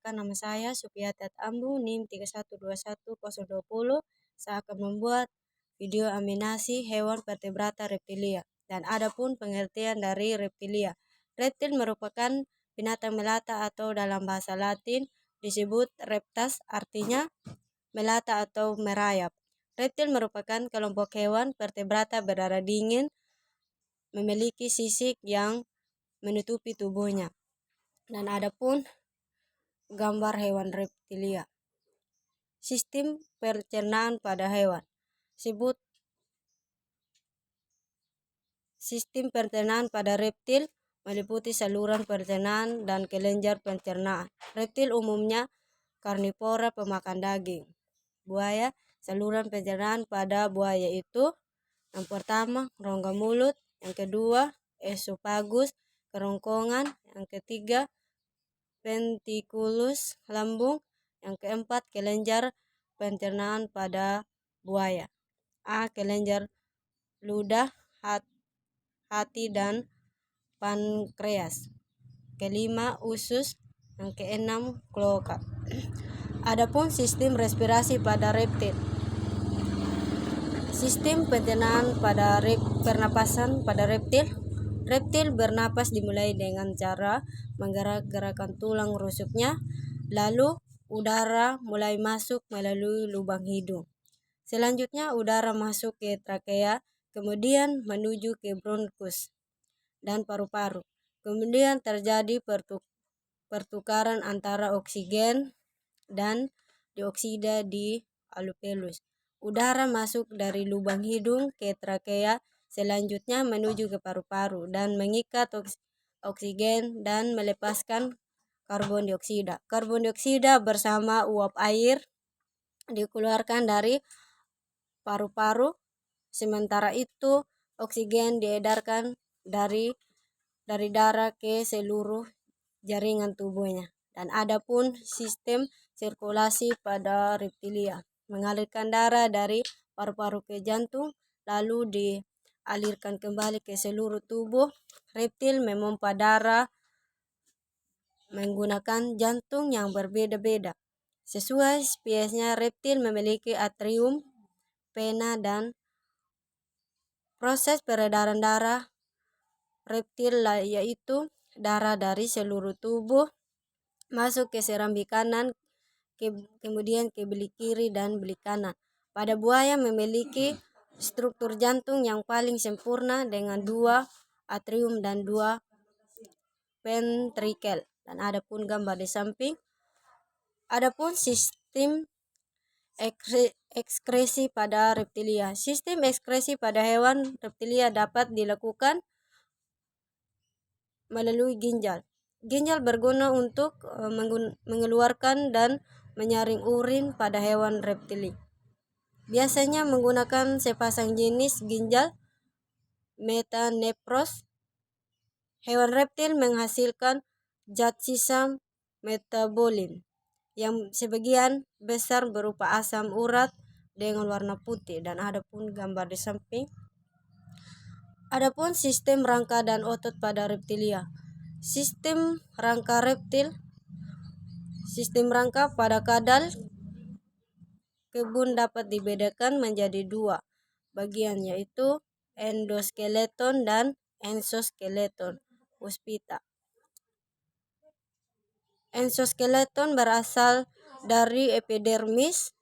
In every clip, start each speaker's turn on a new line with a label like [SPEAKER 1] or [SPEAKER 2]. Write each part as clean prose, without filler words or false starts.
[SPEAKER 1] perkenalkan nama saya Supiatat Ambu, NIM 31210020. Saya akan membuat video aminasi hewan vertebrata reptilia dan adapun pengertian dari reptilia. Reptil merupakan binatang melata atau dalam bahasa Latin disebut reptas, artinya melata atau merayap. Reptil merupakan kelompok hewan vertebrata berdarah dingin, memiliki sisik yang menutupi tubuhnya. Dan adapun gambar hewan reptilia. Sistem pencernaan pada hewan. Sistem pencernaan pada reptil meliputi saluran pencernaan dan kelenjar pencernaan. Reptil umumnya karnivora pemakan daging. Buaya, saluran pencernaan pada buaya itu yang pertama rongga mulut, yang kedua esophagus, kerongkongan, yang ketiga ventriculus lambung, yang keempat kelenjar pencernaan pada buaya. Kelenjar ludah, hati dan pankreas. Kelima usus, yang keenam kloaka. Adapun sistem respirasi pada reptil. Sistem pencernaan pada pernapasan pada reptil. Reptil bernapas dimulai dengan cara menggerak-gerakkan tulang rusuknya, lalu udara mulai masuk melalui lubang hidung. Selanjutnya udara masuk ke trakea, kemudian menuju ke bronkus dan paru-paru. Kemudian terjadi pertukaran antara oksigen dan dioksida di alveolus. Udara masuk dari lubang hidung ke trakea, selanjutnya menuju ke paru-paru dan mengikat oksigen dan melepaskan karbon dioksida. Karbon dioksida bersama uap air dikeluarkan dari paru-paru, sementara itu oksigen diedarkan dari darah ke seluruh jaringan tubuhnya. Dan adapun sistem sirkulasi pada reptilia, mengalirkan darah dari paru-paru ke jantung, lalu dialirkan kembali ke seluruh tubuh. Reptil memompa darah menggunakan jantung yang berbeda-beda. Sesuai spesiesnya, reptil memiliki atrium, vena, dan proses peredaran darah reptil yaitu darah dari seluruh tubuh masuk ke serambi kanan, kemudian ke bilik kiri dan bilik kanan. Pada buaya memiliki struktur jantung yang paling sempurna dengan 2 atrium dan 2 ventrikel. Dan adapun gambar di samping. Adapun sistem ekskresi pada reptilia. Sistem ekskresi pada hewan reptilia dapat dilakukan melalui ginjal. Ginjal berguna untuk mengeluarkan dan menyaring urin pada hewan reptili. Biasanya menggunakan sepasang jenis ginjal metanepros. Hewan reptil menghasilkan zat sisa metabolit yang sebagian besar berupa asam urat dengan warna putih. Dan adapun gambar di samping. Adapun sistem rangka dan otot pada reptilia. Sistem rangka reptil. Sistem rangka pada kadal kebun dapat dibedakan menjadi 2 bagian, yaitu endoskeleton dan exoskeleton puspita. Exoskeleton berasal dari epidermis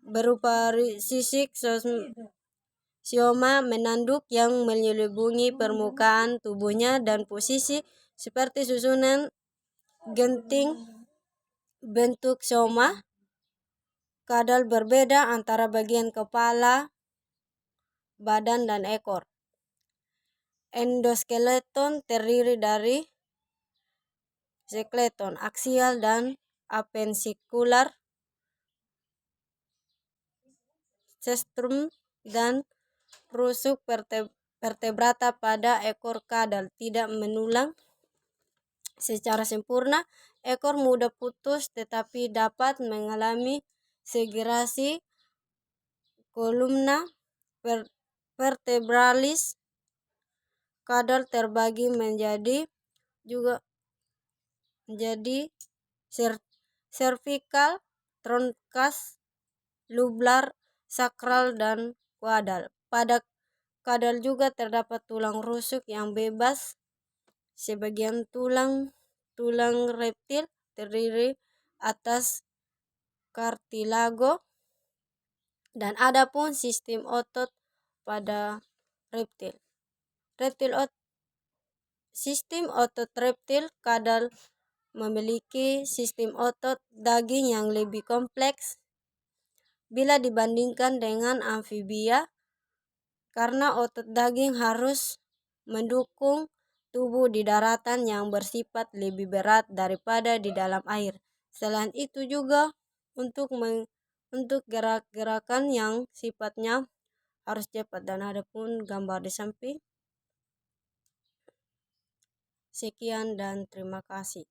[SPEAKER 1] berupa sisik sioma menanduk yang menyelimuti permukaan tubuhnya dan posisi seperti susunan genting bentuk sioma. Kadal berbeda antara bagian kepala, badan, dan ekor. Endoskeleton terdiri dari skeleton aksial dan apensikular, sternum, dan rusuk vertebrata pada ekor kadal tidak menulang secara sempurna. Ekor mudah putus tetapi dapat mengalami segerasi kolumna vertebralis. Kadal terbagi menjadi juga menjadi cervical, trunkas, lublar, sakral, dan kuadal. Pada kadal juga terdapat tulang rusuk yang bebas. Sebagian tulang reptil terdiri atas kartilago, dan adapun sistem otot pada reptil. Sistem otot reptil kadal memiliki sistem otot daging yang lebih kompleks bila dibandingkan dengan amfibia, karena otot daging harus mendukung tubuh di daratan yang bersifat lebih berat daripada di dalam air. Selain itu juga untuk gerak-gerakan yang sifatnya harus cepat, dan ada pun gambar di samping. Sekian dan terima kasih.